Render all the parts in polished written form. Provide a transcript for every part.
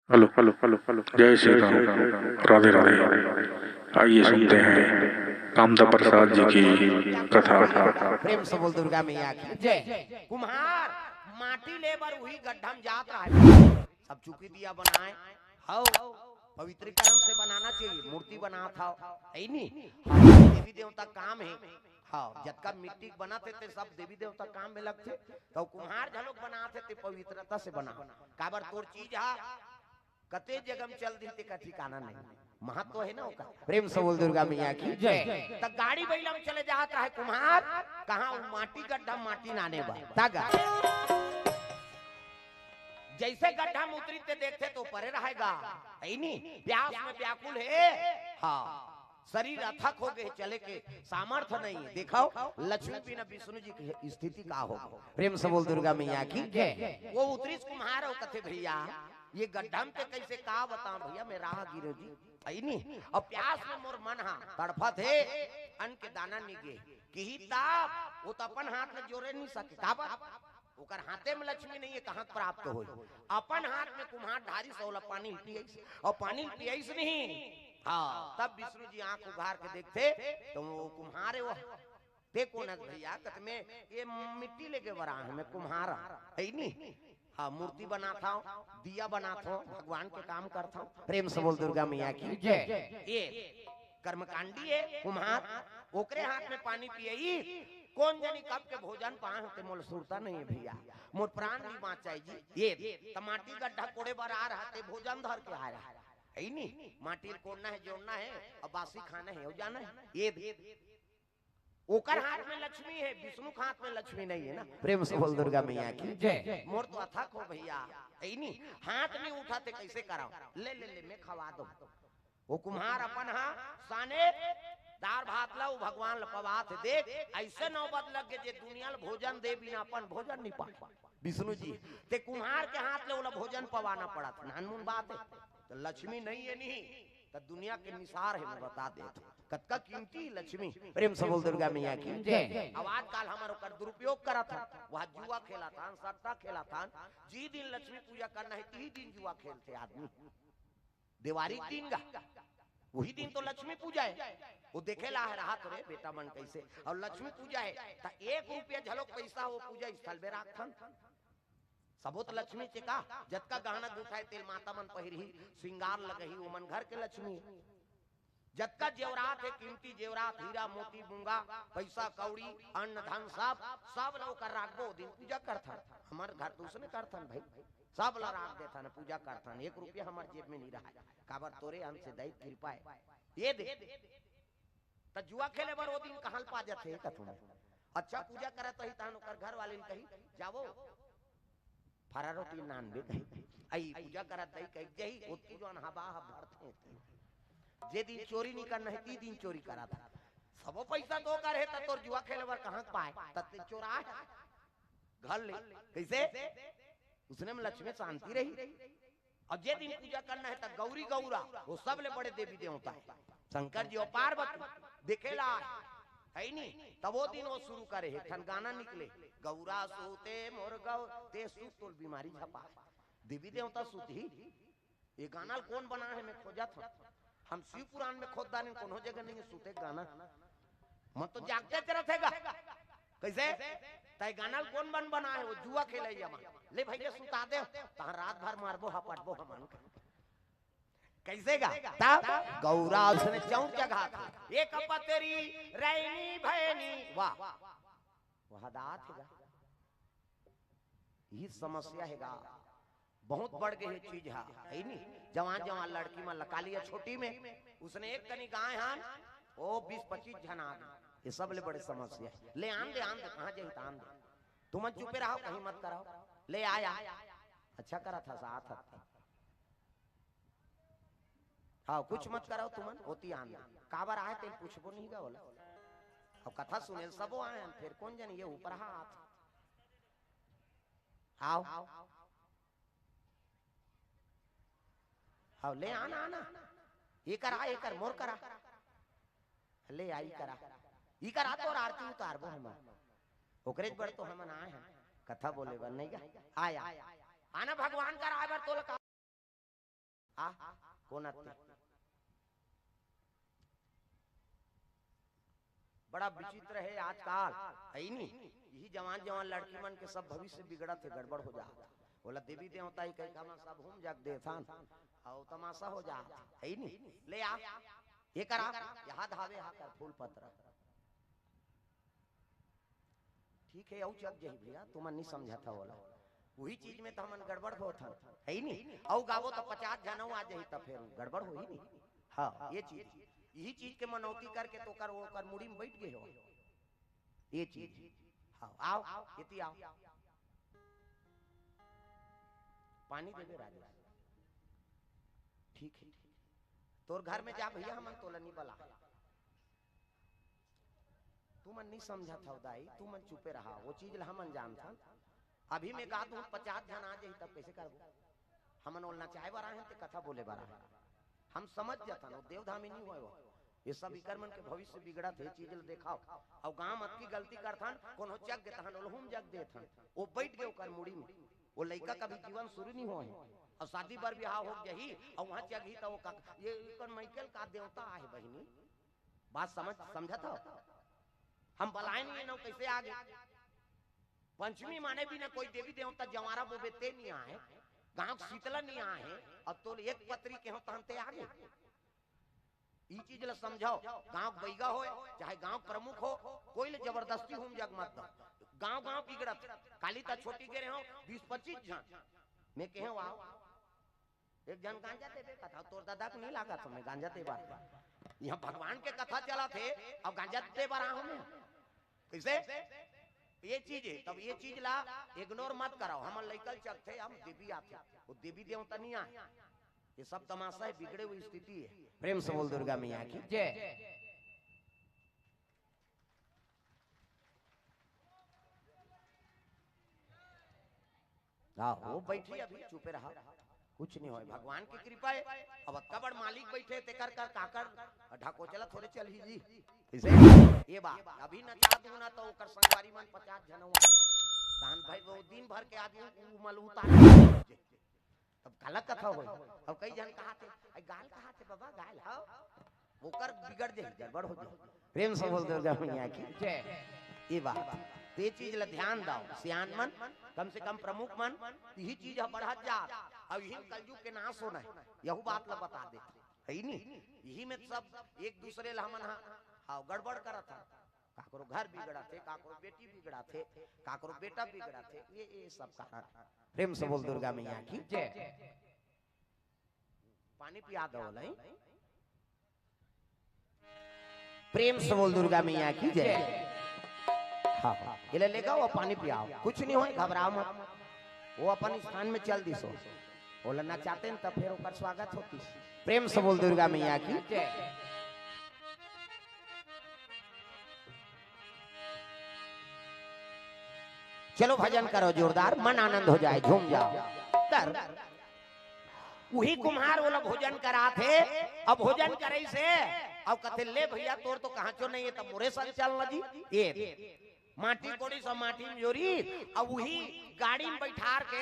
Hello hello hello hello, जय श्री राम, राधे राधे। आइए सुनते हैं कामदा प्रसाद जी की कथा। प्रेम से बोल दुर्गा मैया की जय। कुम्हार माटी लेबर वही गड्ढा में जात रहा है, सब चुकी दिया बनाए हाउ पवित्रीकरण से बनाना चाहिए। मूर्ति बना था है नी, देवी देवता काम है। हाँ, जतका मिट्टी बनाते थे सब देवी देवता काम में लगते, तो कुम्हार झलोक बनाते थे पवित्रता से बना। काबर तोर चीज हा कते जगह में चल दी का ठिकाना नहीं, महत्व है ना उसका। प्रेम से बोल दुर्गा मैया की जय। तब गाड़ी बैला में चले जाता है कुम्हार, कहाँ माटी गड्ढा माटी नाने बा तागा। जैसे गड्ढा में उतरी ते देखते तो परे रहेगा है नी, प्यास में व्याकुल है। हाँ, शरीर अथक हो गए, चले के सामर्थ्य नहीं है। देखो लक्ष्मी बिना विष्णु जी की स्थिति का हो। प्रेम से बोल दुर्गा मैया की जय। वो उतरी कुम्हार हो कथे भैया ये गड्ढा में कैसे का बता भैया मैं राह गिरो जी आई नी, और प्यास में मोर मन हा तड़फत है, अन्न के दाना निगे की ताप वो तो अपन हाथ में जोड़े नहीं सके। काबर ओकर हाथे में लक्ष्मी नहीं है, कहाँ प्राप्त हो। अपन हाथ में कुम्हार ढारी सौला पानी पियस, और पानी पियस नहीं। हाँ, तब विष्णु जी आंख उघार के देखते तो वो कुम्हार है। वो देखो न भैया कत में ये मिट्टी लेके बरा है, मैं कुम्हार है नी। हाँ, मूर्ति बनाता हूँ, दिया बनाता हूँ, भगवान के काम करता हूँ। प्रेम से बोल दुर्गा मैया की जय। ये कर्मकांडी है कुम्हार, ओकरे हाथ में पानी पियई, कौन जानी कब के भोजन पाए होते मोल सुरता नहीं है भैया, मोर प्राण भी बाँचाई जी। ये टमाटी गड्ढा कोड़े बार आ रहा थे, भोजन धर के आ रहा है नी, माटी कोड़ना है, जोड़ना है, और बासी खाना है, जाना है। ये ओकर हाथ में लक्ष्मी है, विष्णु के हाथ में लक्ष्मी नहीं है ना। प्रेम से बोल दुर्गा मैया की जय। मोर तो अथक हो भैया है नी, हाथ नहीं उठाते कैसे कराओ, ले ले ले मैं खवा दो। वो कुम्हार अपन हा साने दार भात ला भगवान लपवात देख, ऐसे नौबत लग गए जे दुनिया भोजन दे बिना अपन भोजन नहीं पा विष्णु जी ते कुम्हार के हाथ ले ओला भोजन पवाना पड़ा था। नानमुन बात है, तो लक्ष्मी नहीं है नहीं तो दुनिया के निसार है, मैं बता दे कतका कीमती लक्ष्मी। प्रेम से बोल दुर्गा मैया की जय। आवाज काल हमारे ऊपर दुरुपयोग करा था, वह जुआ खेला था, सट्टा खेला था। जी दिन लक्ष्मी पूजा करना है ती दिन जुआ खेलते आदमी, दिवाली दिन गा वही दिन तो लक्ष्मी पूजा है। वो देखेला है रहा रे बेटा मन कैसे, और लक्ष्मी पूजा है तो 1 रुपया झलक पैसा वो पूजा स्थल में राखन सबोत लक्ष्मी के का जतका गहना गुथाए तेल माता मन पहिरही, श्रृंगार लगही, वो मन घर के लक्ष्मी। जतका जेवरात है कीमती जेवरात, हीरा मोती मूंगा पैसा कौड़ी अन्न धन सब लोग कर राखबो, दिन पूजा करथन। हमार घर तो उसने करथन भाई, सब ला राख देथन, पूजा करथन। 1 रुपया हमार जेब में नहीं रहा, काबर तोरे अंश से दैत कृपा है। ये दे त जुआ खेले बर वो दिन कहां पा जाते का तुम। अच्छा पूजा करत ही तान ओकर घर वाले कही जावो फरा रोटी नान बे कही आई पूजा करत दई कही जही ओती जोन हवा भरते जे दिन चोरी नहीं करना है ती दिन चोरी करा था। सबो पैसा तो कर है त तोर जुआ खेले बर कहां पाए, त चोरा है घर ले कैसे उसने में लक्ष्मी शांति रही। और जे दिन पूजा करना है त गौरी गौरा वो सब ले बड़े देवी देवता है, शंकर जी और पार्वती देखेला है नी। तब वो दिन वो शुरू करे है ठन गाना निकले, गौरा सोते मोर गौ ते सुत तोल बीमारी झपा, देवी देवता सुती। ये गाना कौन बना है मैं खोजा था, हम शिव पुराण में खोद दाने कोनो जगह नहीं सुते गाना, मन तो जागते रहेगा कैसे तय गाना कौन बना है। वो जुआ खेले जमा ले भैया सुता दे तहां रात भर मारबो हपटबो हमन कैसे गा तब गौरा उसने चौक जगह था एक पतेरी रैनी भैनी वाह वह दात है। ये समस्या हैगा बहुत बढ़ गई चीज है नी। जवान जवान लड़की में लका लिया छोटी में, उसने एक कनी गाय हान ओ 20-25 जन आ, ये सब ले बड़े समस्या है। ले आन दे कहां जाई तान दे, तुम चुपे रहो कहीं मत कराओ, ले आया अच्छा करा था साथ था। हाँ कुछ मत कराओ तुमन होती आन दे, काबर आए तेल पूछबो नहीं गा बोला। अब कथा सुने सबो आए फिर कौन जानी ये ऊपर हाथ आओ हाँ ले आना आना ये कर मोर करा ले आई करा ई करा तो आरती उतारबो हम ओकरे बड़ तो हमन आए हैं कथा बोले बर नहीं गा आया आना भगवान का आए बर तो आ कौन आते बड़ा विचित्र है आजकल है नहीं। यही जवान जवान लड़की मन के सब भविष्य बिगड़ा थे, गड़बड़ हो जाता। बोला देवी देवता ही कहीं काम सब हम जग देथान और तमाशा हो जाता है नहीं। ले आ ये करा यहाँ धावे यहाँ कर फूल पत्र ठीक है। औ जग जही भैया तुम नहीं समझा था बोला वही चीज में तो हमन गड़बड़ हो था है नहीं। औ गावो तो 50 जनों आ जाही तब फिर गड़बड़ हो ही नहीं। हाँ ये चीज यही चीज के मनौती करके तो कर वो कर मुड़ी में बैठ गए हो ये चीज। हाँ आओ इति आओ पानी देवे राजा ठीक है। तोर घर में जा भैया हमन तोला नहीं बला तू मन नहीं समझा था दाई तू मन चुपे रहा वो चीज ला हमन जान था। अभी मैं गा दूं 50 जन आ जाही तब कैसे करबो हमन बोलना चाहे बारा है ते कथा बोले बारा है हम समझ जाता ना देवधामी नहीं हुआ ये सब इकर मन के भविष्य बिगड़ा थे चीज देखाओ और गांव मत की गलती करथन कोनो जग देथन ओलहुम जग देथन वो बैठ गए ओकर मुड़ी में वो लड़का का भी जीवन शुरू नहीं हुआ है और शादी बर ब्याह हो गई और वहां जगही तो वो ये इकर माइकल का देवता है बहिनी बात समझा था। हम बलाए नहीं ना कैसे आगे पंचमी माने भी ना कोई देवी देवता जवारा बोबेते नहीं आए गांव शीतला नहीं आए अब तो एक पत्री के हो तहनते आगे ई चीज ला समझाओ। गांव बैगा हो चाहे गांव प्रमुख हो कोई ले जबरदस्ती हम जग मत दो गांव गांव बिगड़त काली ता छोटी के रहे हो 20-25 जन मैं कहे वाओ एक जन गांजा देते कथा तोर दादा को नहीं लगा तो मैं गांजा दे बार यहाँ भगवान के कथा चला थे अब गांजा दे बार हूं मैं कैसे ये चीज है। तब ये चीज ला इग्नोर मत कराओ हम लइकल चक थे हम देवी आते वो देवी देवता नहीं आए ये सब तमाशा है बिगड़े हुई स्थिति है। प्रेम से बोल दुर्गा मैया की जय। वो बैठी अभी चुपे रहा कुछ नहीं हो भगवान की कृपा है। अब कबड़ मालिक बैठे ते कर काकर ढाको चला थोड़े चल ही जी इसे ये बात अभी न चाह दूं ना तो ओकर संगवारी मन 50 जनों दान भाई वो दिन भर के आदमी उमल उतार अब गलत कथा हो। अब कई जन कहा थे गाल कहा थे बाबा गाल हां ओकर बिगड़ जाए गड़बड़ हो जाए। प्रेम से बोल दुर्गा मैया की जय। ये बात ते चीज ला ध्यान दाओ सियान मन कम से कम प्रमुख मन यही चीज बढ़त जा अब यही कलयुग के नाश होना है यही बात ला बता दे है नहीं। यही में सब एक दूसरे ला हमन हां गड़बड़ करत था काकरो घर बिगड़ा थे काकरो बेटी बिगड़ा थे काकरो बेटा बिगड़ा थे ये सब कारण। प्रेम से बोल दुर्गा मैया की जय। पानी पिया दो नहीं प्रेम से बोल दुर्गा मैया की जय। हाँ ये ले गो पानी पियाओ कुछ नहीं हो घबराओ मत वो अपन स्थान में चल दी सो बोलना चाहते हैं तब फिर ओकर स्वागत होती। प्रेम से बोल दुर्गा मैया की जय। चलो भजन करो जोरदार मन आनंद हो जाए झूम जाओ कर वही कुम्हार वाला भोजन करा थे अब भोजन करे से अब कथे ले भैया तोर तो कहां चो नहीं है तब मोरे संग चल जी ये माटी कोड़ी सब माटी में जोरी अब वही गाड़ी में बैठार के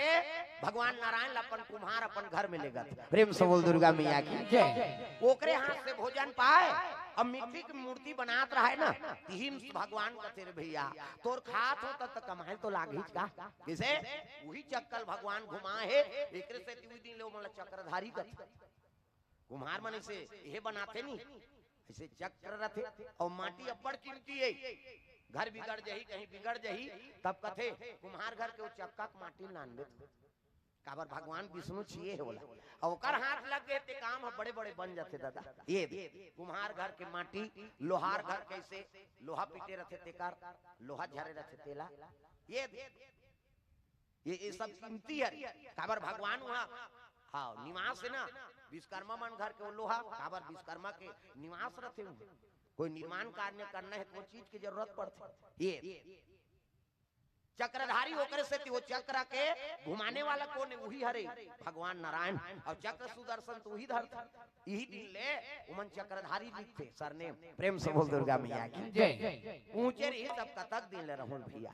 भगवान नारायण अपन कुम्हार अपन घर में ले गए। प्रेम से बोल दुर्गा मैया की जय। ओकरे हाथ से भोजन पाए अब मिट्टी की मूर्ति बनात रहा है ना तीन भगवान कथे रे भैया तोर खात हो तब कमाए तो लागी का किसे वही चक्कर भगवान घुमा है एकरे से तीन दिन लोग मतलब चक्रधारी कथे कुम्हार मन से ये बनाते नहीं ऐसे चक्र रथे और माटी अब्बड़ कीमती है घर बिगड़ जही कहीं बिगड़ जही तब कथे कुम्हार घर के चक्का माटी नानबे काबर भगवान विष्णु छिए होला और ओकर हाथ लग गए ते काम बड़े बड़े बन जाते दादा। ये कुम्हार घर के माटी लोहार घर कैसे लोहा पीटे रथे तेकर लोहा झरे रथे तेला ये सब कीमती है काबर भगवान वहां हाँ निवास है ना विश्वकर्मा मन घर के लोहा काबर विश्वकर्मा के निवास रथे कोई निर्माण कार्य करना है तो चीज की जरूरत पड़ती ये चक्रधारी होकर से वो चक्र के घुमाने वाला कौन है वही हरे भगवान नारायण और चक्र सुदर्शन तो वही धरता यही दिन ले उमन चक्रधारी लिखते सरनेम। प्रेम से बोल दुर्गा मैया की जय। ऊंचे रही तब कतक दिन ले रहूं भैया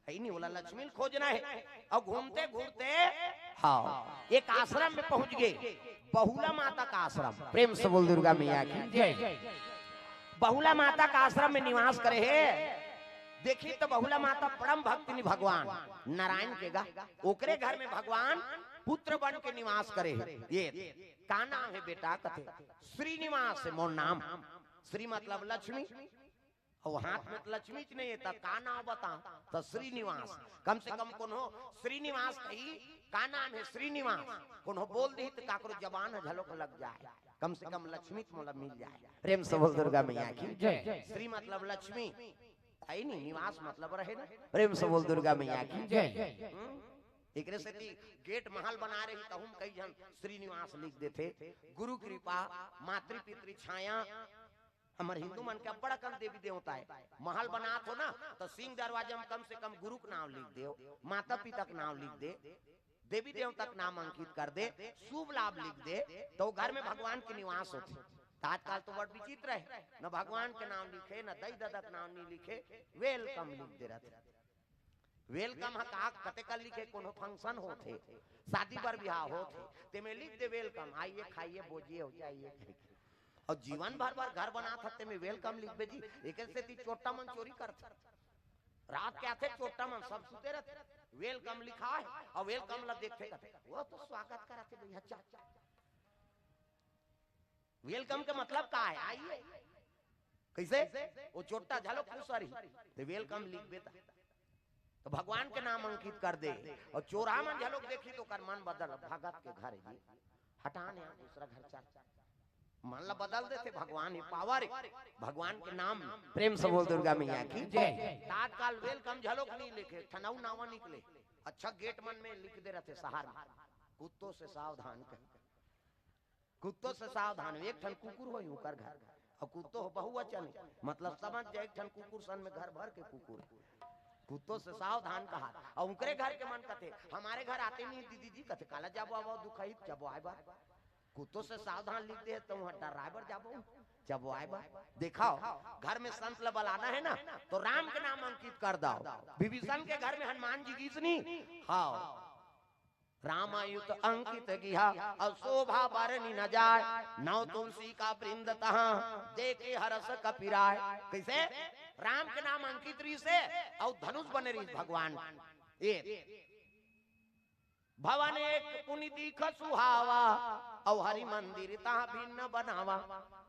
है नहीं, बोला लक्ष्मी खोजना है। और घूमते घूमते हाँ एक आश्रम में पहुंच गए, बहुला माता का आश्रम। प्रेम से बोल दुर्गा मैया की जय। बहुला माता का आश्रम में निवास करे है। देखिए तो बहुला माता परम भक्तिनी भगवान नारायण के गा, ओकरे घर में भगवान पुत्र बन के निवास करे है। ये का नाम है बेटा? कथे श्रीनिवास है मोर नाम। श्री मतलब लक्ष्मी, और हाथ में लक्ष्मी नहीं है, तब का नाम बता? तो श्रीनिवास। कम से कम कोनो श्रीनिवास कही का नाम है श्रीनिवास, कोनो बोल दी तो काकरो जबान झलक लग जाए, कम से कम लक्ष्मी मतलब मिल जाए। प्रेम से बोल दुर्गा मैया की जय। श्री मतलब लक्ष्मी, आई नहीं, निवास मतलब रहे ना। प्रेम से बोल दुर्गा मैया की जय। एकरे से गेट महल बना रही तो हम कई जन श्रीनिवास लिख देते। गुरु कृपा मातृ पितृ छाया, हमारे हिंदू मन के बड़ा कम देवी देवता है। महल बना हो ना तो सिंह दरवाजा में कम से कम गुरु का नाम लिख दे, माता पिता का नाम लिख दे, देवी देवता का नाम अंकित कर दे, शुभ लाभ लिख दे, तो घर में भगवान के निवास होते। आजकल तो बड़ विचित्र है, न भगवान के नाम लिखे न दई दादा का नाम नहीं लिखे, वेलकम लिख दे रहते। वेलकम का कते कल लिखे, कोनो फंक्शन होते, शादी पर ब्याह होते, ते में लिख दे वेलकम, आइए खाइए बोझिए हो जाइए। और जीवन भर भर घर बना सकते में वेलकम लिख दे जी। एक से ती चोटा मन चोरी करते, रात के आते चोटा मन सब सुते रहते, वेलकम लिखा है और वेलकम ला देखते करते, वो तो स्वागत कराते भैया चाचा। वेलकम का मतलब का है? आइए। कैसे? वो चोटा झालो खुसरी तो वेलकम लिख देता, तो भगवान के नाम अंकित कर दे। और चोरा मन झालो देखी तो कर मन बदल, भगत के घर जी हटाने दूसरा घर चल, मन ला बदल देते। भगवान ही पावर, भगवान के नाम। प्रेम से बोल दुर्गा मैया की जय। तात्काल वेलकम झलोक नहीं लिखे, ठनऊ नावा निकले। अच्छा गेट मन में लिख दे रहते सहार में, कुत्तों से सावधान कर, कुत्तों से सावधान। एक ठन कुकुर हो ऊपर घर, और कुत्तो हो बहुवचन, मतलब समझ जाए एक ठन कुकुर सन में घर भर के कुकुर। कुत्तों से सावधान कहा। और उनके घर के मन कहते, हमारे घर आते नहीं दीदी जी, कहते काला जाबो आवो दुखाई जबो आए बार, कुत्तों से सावधान लिख दे तो वहां ड्राइवर जाबो जब आए बार। दिखाओ घर में संत बुलाना है ना तो राम के नाम अंकित कर दो। विभीषण के घर में हनुमान जी गीतनी, हाँ रामायुत अंकित गिहा, और शोभा बरनी न जाए, नौ तुलसी का वृंद तहां देखे हरस कपिराय। कैसे? राम के नाम अंकित रही से और धनुष बने रही भगवान। ये भवन एक पुनि दीख सुहावा, और हरि मंदिर तहां भिन्न बनावा।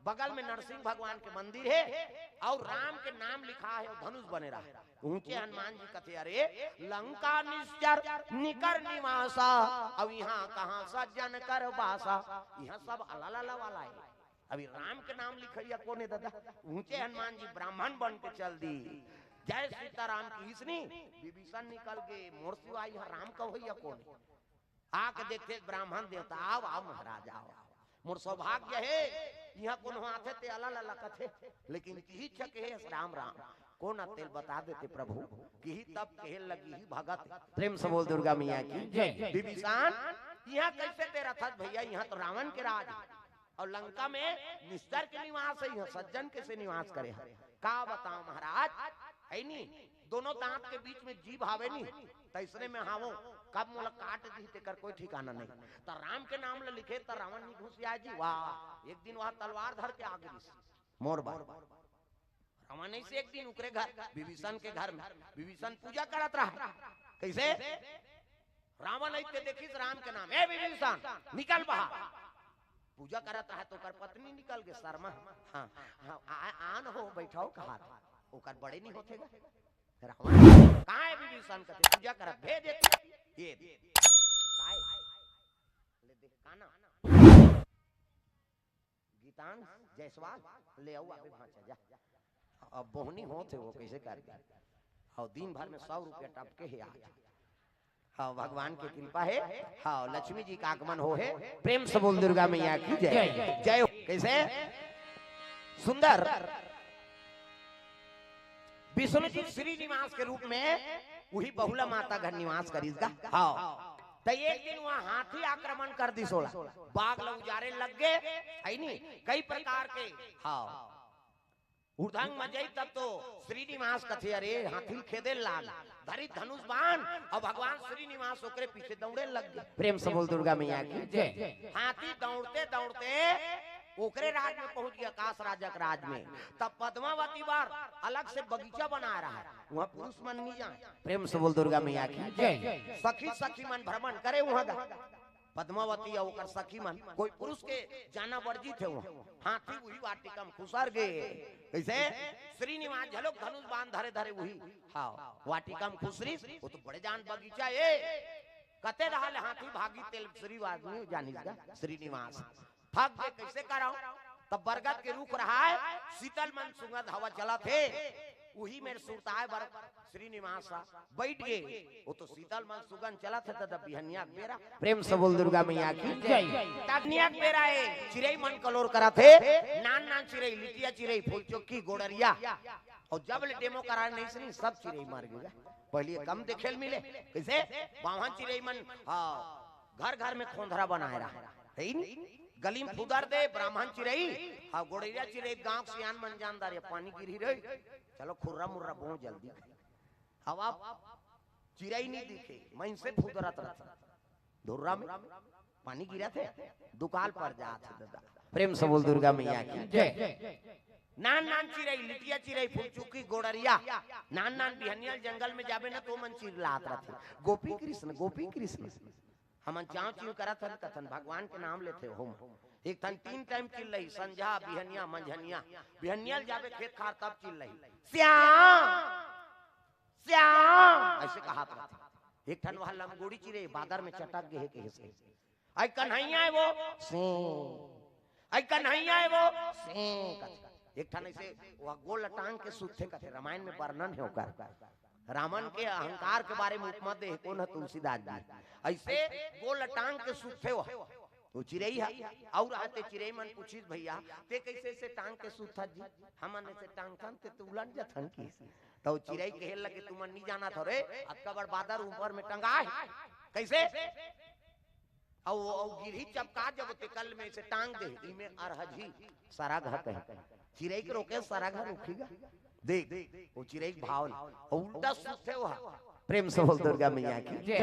बगल में नरसिंह भगवान के मंदिर है और राम के नाम लिखा है और धनुष बने रहा है। ऊंचे हनुमान जी कहते, अरे लंका निश्चर निकर निवासा, अब यहाँ कहाँ सज्जन कर बासा। यहाँ सब अलाला वाला है, अभी राम के नाम लिखिया कौन है दादा? ऊंचे हनुमान जी ब्राह्मण बन के चल दी। जय सीताराम की इसनी विभीषण निकल गए, मोर सिवा यहाँ राम का भैया कौन है? आके देखते ब्राह्मण देवता, आओ आओ महाराज आओ, मोर सौभाग्य है यहाँ कौन आते ते अलाला कथे, लेकिन की छके है राम राम कौन तेल बता देते प्रभु कि तब कहे लगी ही भगत। प्रेम से बोल दुर्गा मैया की जय। विभीषण यहाँ कैसे तेरा था भैया? यहाँ तो रावण के राज और लंका में निस्तर के निवास है, यहाँ सज्जन कैसे निवास करे? का बताओ महाराज, है नी दोनों दांत के बीच में जीभ आवे नी, तीसरे में हावो कब मोला काट दी कर कोई ठिकाना नहीं। तो राम के नाम ले लिखे तो रावण नहीं घुस आए जी। वाह, एक दिन वहां तलवार धर के आगे मोर बार रावण नहीं से एक दिन उकरे घर विभीषण के घर में विभीषण पूजा करत रहा। कैसे? रावण ऐसे देखी राम के नाम, ए विभीषण निकल बाहर। पूजा करत रहा तो कर पत्नी निकल के शर्मा, हाँ आन हो बैठाओ कहा, ओकर बड़े नहीं होते रावण कहाँ है? विभीषण कहते पूजा करत भेज ये काय ले देख काना गीतान जयसवाल ले आओ आगे भांचा जा। अब बोहनी होते वो कैसे कर गया? और दिन भर में 100 रुपया टपके है आज। हाँ भगवान की कृपा है, हाँ लक्ष्मी जी का आगमन हो है। प्रेम से बोल दुर्गा मैया की जय जय। कैसे सुंदर विष्णु जी श्रीनिवास के रूप में वही बहुला माता घर निवास करीगा। हाँ तो एक दिन वहाँ हाथी आक्रमण कर दी, 16 बाघ उजारे लग गए, है नी कई प्रकार के। हाँ उड़ांग मजाई तब तो श्रीनिवास कथे अरे हाथी खेदे लाल धरी धनुष बाण और भगवान श्रीनिवास ओकरे पीछे दौड़े लग गए। प्रेम से बोल दुर्गा मैया की जय। हाथी दौड़ते दौड़ते ओकरे राज में पहुंच गया, काश राजक राज में। तब पद्मावती बार अलग से बगीचा बना रहा है, वहाँ पुरुष मन नहीं जाए। प्रेम से बोल दुर्गा मैया की जय। सखी सखी मन भ्रमण करे वहाँ पद्मावती और सखी मन, कोई पुरुष के जाना वर्जित है वहाँ। हाथी वही वाटिका में खुसर गए। कैसे श्रीनिवास झलक धनुष बाण धरे धरे वही हाँ वाटिका में खुसरी। वो तो बड़े जान बगीचा ये कते रहल हाथी भागी तेल श्रीवास नहीं जानिएगा श्रीनिवास थक गए। कैसे कराओ तब बरगद के रुख रहा है, शीतल मन सुगंध हवा चला थे, वही मेरे सुरताए बर श्रीनिवास बैठ गए। वो तो शीतल मन सुगंध चला था तब बिहनिया बेरा। प्रेम से बोल दुर्गा मैया की जय। तगनिया बेरा है चिरई मन कलोर करा थे, नान नान चिरई लिटिया चिरई फूल चौकी गोड़रिया। और जब ले डेमो करा नहीं सुनी सब चिरई मार गया। पहले कम देखेल मिले कैसे बावन चिरई मन घर घर में खोंधरा बनाए रहा है, गली में फुदर दे ब्राह्मण चिरई हाँ गोड़िया चिरई गांव सियान मन जानदार है पानी गिरी रही। चलो खुर्रा मुर्रा बहुत जल्दी हवा चिरई नहीं दिखे, मैं इनसे फुदरत रहा धुर्रा में पानी गिरा थे दुकान पर जाते दादा। प्रेम से बोल दुर्गा मैया की जय। नान नान चिरई लिटिया चिरई फुलचुकी गोड़रिया नान नान बिहनियल जंगल में जाबे ना तो मन चिर लात रहा। गोपी कृष्ण हमन चाव चीव करत हन कथन भगवान के नाम लेते हो। एक थन 3 टाइम चिल रही संझा बिहनिया मंझनिया। बिहनियल जाबे खेत खार तब चिल रही श्याम श्याम ऐसे कहा था। एक थन वहां लमगोड़ी चिरे बादर में चटक गए के से आई कन्हैया है वो से आई कन्हैया है वो से। एक थन ऐसे वह गोल टांग के सूथे कथे रामायण में वर्णन है ओकर। रावण के अहंकार के बारे में उपमा दे कौन है तुलसीदास जी। ऐसे गोल टांग के सूते वो चिरई है और आते चिरई मन पूछी भैया ते कैसे से टांग के सूथा जी हमन से टांग थन ते उलट जथन की। तो चिरई कहे लगे तुम नहीं जाना था रे अक्का बड़ बादर ऊपर में टंगा है कैसे और गिरही चपका जब ते कल में से टांग दे इमे अरहजी सारा घर कहे चिरई के रोके सारा घर रुकेगा। देख वो चिरई भाव उल्टा सूते हुआ। प्रेम से बोल दुर्गा मैया की जय।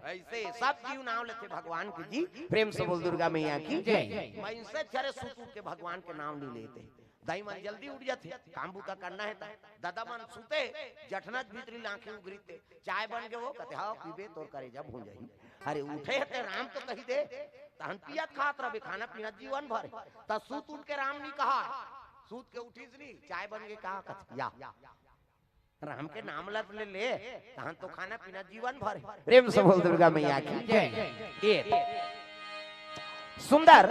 ऐसे सब जीव नाम लेते भगवान की जी। प्रेम से बोल दुर्गा मैया की जय। मैं इनसे चरे सूतू के भगवान के नाम नहीं लेते। दाई मन जल्दी उठ जाते काम बूता करना है दादा मन सूते जठना भीतरी लांखें उगरीते चाय बन गए वो कहते हाँ पीबे तो करे जब हो जाई। अरे उठे ते राम तो कही दे तहन पियत खात रहे खाना पीना जीवन भर त सूत उठ के राम नहीं कहा सूत के उठीस नहीं चाय बन गए कहा कथ या राम के नाम ले ले तहन तो खाना पीना जीवन भर। प्रेम से बोल दुर्गा मैया की जय। सुंदर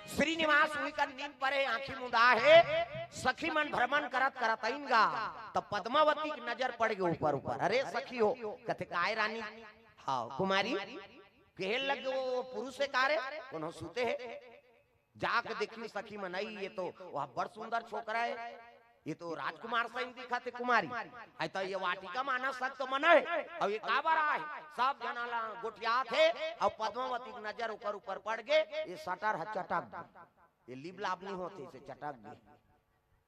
श्रीनिवास हुई कर नींद परे आंखें मुदा है सखी मन भ्रमण करत करत आइनगा तब पद्मावती की नजर पड़ गई ऊपर ऊपर। अरे सखी हो कथे काय रानी हाँ कुमारी कहल लगे वो पुरुष से कारे कोनो सूते है जाके देखी सखी मनाई ये तो वह बड़ सुंदर छोकरा है ये तो राजकुमार सही दिखा थे कुमारी आई तो ये वाटिका माना सक तो मना है और ये काबर आए सब जनाला गोटिया थे और पद्मावती की नजर ऊपर ऊपर पड़ गए ये सटर चटक ये लिब लाभ नहीं होते इसे चटक गए।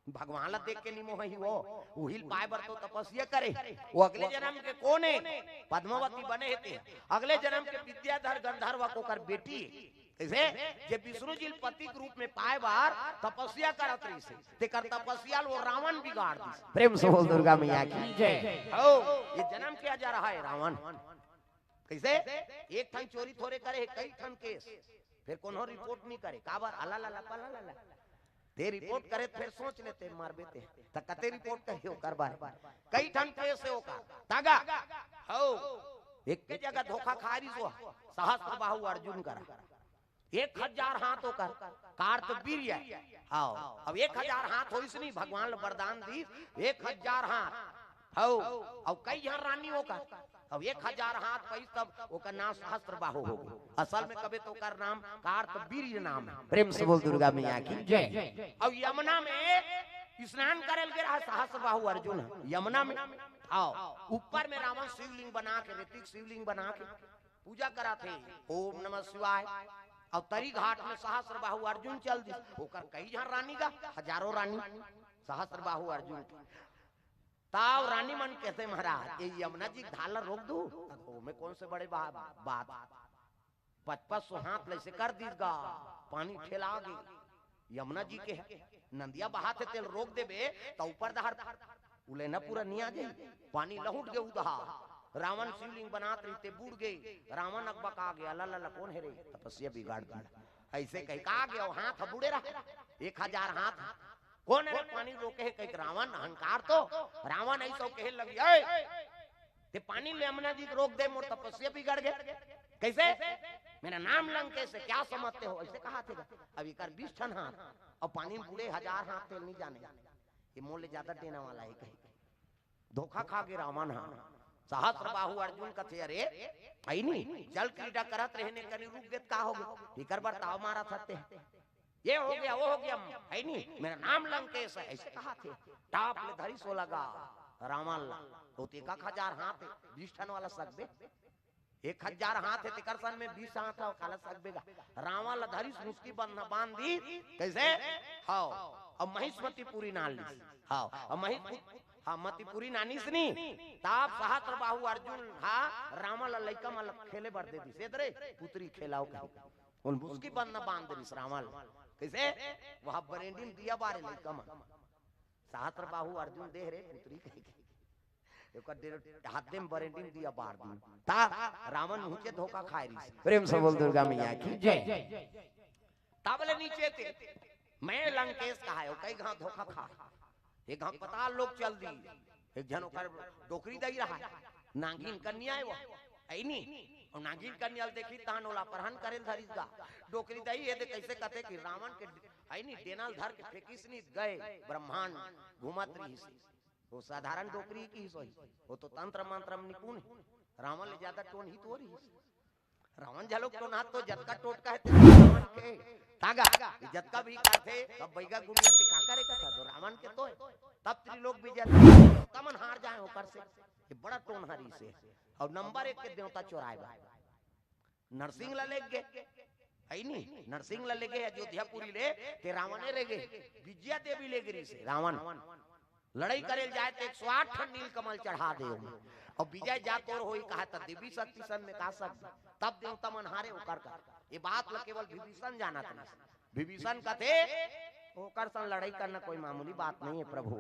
भगवान ला देख के नहीं मोही वो उहिल पाए बर तो तपस्या करे वो अगले जन्म के कौन है पद्मावती बने थे अगले जन्म के विद्याधर गंधर्व को कर बेटी ऐसे जे विष्णु जी पति के रूप में पाए बार तपस्या करत रही से ते कर तपस्या वो रावण बिगाड़ दी। प्रेम से बोल दुर्गा मैया की जय। हो ये जन्म किया जा रहा है रावण कैसे एक ठन चोरी थोड़े करे कई ठन केस फिर कोनो रिपोर्ट नहीं करे काबर अला ला ला ते रिपोर्ट करे फिर सोच लेते मार बेते त कते रिपोर्ट कहियो करबा कई ठन केस है ओका तागा हो एक के जगह धोखा खारी सो सहस्त्र बाहु अर्जुन करा 1000 हाथ होकर कार्तवीर्य आओ अब 1000 हाथ हो इसनी भगवान वरदान दी 1000 हाथ हो अब कई जन रानी होकर अब 1000 हाथ पैस तब ओकर नाम सहस्त्र बाहु हो गई असल में कबे तो ओकर नाम कार्तवीर्य नाम है। प्रेम से बोल दुर्गा मैया की जय। अब यमुना में स्नान करल के रहा सहस्त्र बाहु अर्जुन यमुना में आओ ऊपर में रावण शिवलिंग बना के ऋतिक शिवलिंग बना के पूजा करा थे ओम नमः शिवाय और तरी घाट में सहस्र बाहु अर्जुन चल दी ओकर कई जहां रानी का हजारों रानी सहस्र बाहु अर्जुन ताव रानी मन कहते महाराज ये यमुना जी ढाला रोक दू में कौन से बड़े बात 55 हाथ ले से कर दीगा पानी ठेला गई यमुना जी के नंदिया बहाते तेल रोक देबे तो ऊपर दहर उले न पूरा नहीं आ गई पानी लहुट गए उदहा रावण शिवलिंग बनात रहते बूढ़ गए रावण अकबक आ गया अल्लाह कौन है रे तपस्या बिगाड़ दी ऐसे कहीं का गया हाथ बूढ़े रहा 1000 हाथ कौन है पानी रोके है कहीं रावण अहंकार तो रावण ऐसा कहे लगी ते पानी ले यमुना जी रोक दे मोर तपस्या बिगड़ गए कैसे मेरा नाम लंकेश है क्या समझते हो ऐसे कहा थे अभी कर 20 टन हाथ और पानी में बूढ़े 1000 हाथ तेल नहीं जाने ये मोल ज्यादा देने वाला है कहीं धोखा खा गए रावण हाँ सहस्र बाहु अर्जुन कथे अरे आई नहीं जल क्रीड़ा करत रहने कनी रुक गए का हो गया फिकर बर्ताव मारा सकते हैं ये हो गया वो हो गया है नहीं मेरा नाम लंकेश है ऐसे कहा थे टाप ले धरी सो लगा रावण तो 1000 हाथ 20 टन वाला सकबे 1000 हाथ है तिकरसन में 20 हाथ है काला सकबेगा रावण धरी मुस्की बांध दी कैसे हां अब महिष्मती पूरी नाल ली हां अब महिष हाँ मतिपुरी नानी सनी ताप सहस्र बाहु अर्जुन हाँ रावण लइका मल खेले बढ़ दे दी सेदरे पुत्री खेलाओ कहीं उन उसकी बंद न बांध दी रावण कैसे वहां बरेंडिन दिया बारे लइका मन सहस्र बाहु अर्जुन दे रे पुत्री कहीं एक डेढ़ हाथ में बरेंडिन दिया बार दी ता रावण नीचे धोखा खाए रही प्रेम से बोल दुर्गा मैया की जय ताबले नीचे थे मैं लंकेश कहा है कई घाव धोखा खा एक हम पता लोग चल दी एक जन ओकर डोकरी दई रहा नागिन कन्या है वो आई नहीं और नागिन कन्या देखी तहन ओला परहन करे धरिस गा डोकरी दई ये दे कैसे कहते कि रावण के आई नहीं डेनाल धर के फेकिस नहीं गए ब्रह्मांड घुमत रही वो साधारण डोकरी की सोई वो तो तंत्र मंत्र में निपुण रावण ले ज्यादा टोन ही तो रही रावण झलोक टोन हाथ तो जतका टोटका है रावण के तागा जतका भी करते तब बैगा गुड़िया पे का करे का तो रावण के तो तब त्रिलोक विजय तमन हार जाए होकर से ये बड़ा टोन हारी से और नंबर 1 के देवता चोराएगा नरसिंह ला ले गए आई नहीं नरसिंह ला ले गए अयोध्यापुरी ले ते रावण रे गए विजया देवी ले गई से रावण लड़ाई करे जाए तो 108 ठन नील कमल चढ़ा दे और विजय जात और होई कहा त देवी शक्ति सन में का सकती तब देवता मन हारे ओकर का ये बात ल केवल विभीषण जाना था विभीषण का थे ओकर सन लड़ाई करना कोई मामूली बात नहीं है प्रभु